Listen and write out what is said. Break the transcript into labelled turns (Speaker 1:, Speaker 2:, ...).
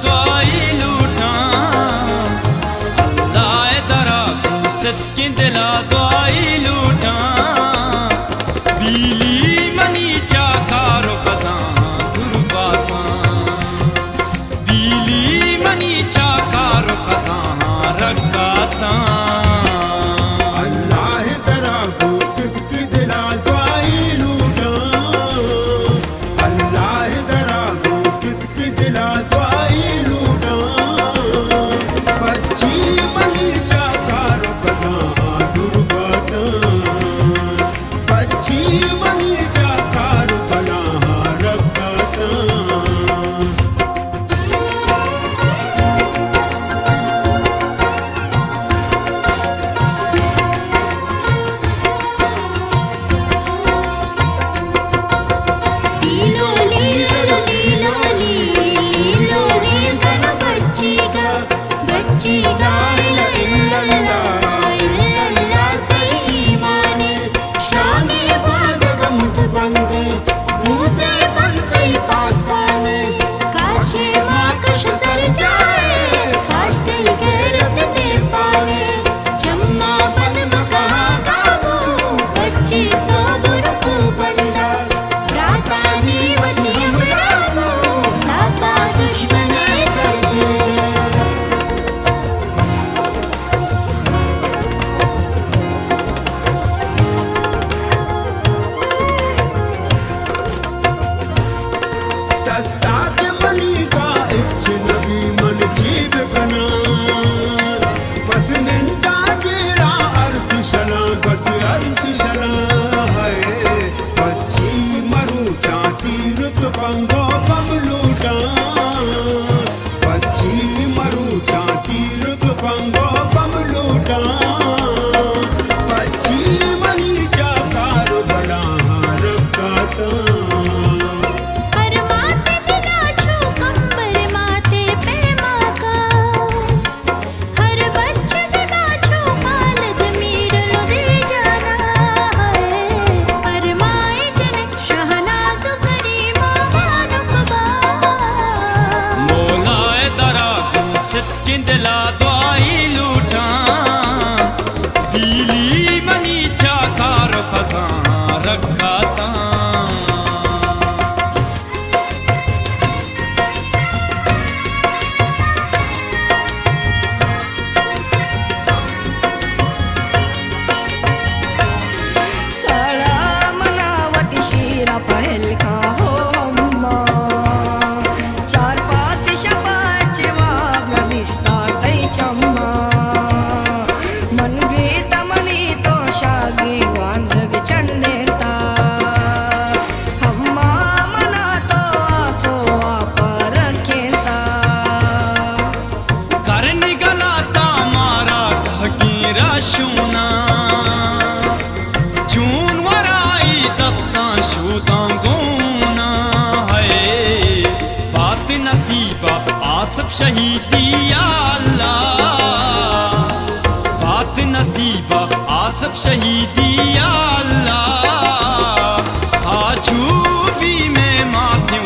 Speaker 1: दुआई लूटा अल्लाह दरा सिद्की दिला दुआई लूटा बीली मनी चाकारो कसा दुर्बाता बीली मनी चाकारो कसा रकाता
Speaker 2: अल्लाह दरा को सिद्की दिला दुआई लूटा अल्लाह दरा को सिद्की दिला दुआई लूटा बच्ची मनी चाकारो कसा दुर्बाता बच्ची मनी चाकारो कला रकाता दस्ताक मनी का इच्छ नबी मन जीव कना बस निंदा जेड़ा अर्श शला बस अर्श शला है बच्ची मरु चाती रुत पंगो कम लूटा बच्ची मरु चाती रुत पंगो कम लूटा बच्ची मनी चाकार बला रकाता
Speaker 1: दिला दुआई लूटा बीली मनी चाकारो कसा रकाता
Speaker 3: सारा मनावट शीरा पहल का हो अम्मा चार पांच शपाच वाब निस्ता तई चम्मा मन बेत मनी तो शागे ग्वांधग चंडेता अम्मा मना तो आसो आप रखेता
Speaker 1: करनी गलाता मारा ढकी राशुना जून वराई दस्ता शूता गुना है बात नसीबा आसब शहीदी या अल्लाह बात नसीबा आसब शहीदी या अल्लाह आजू भी मैं माथे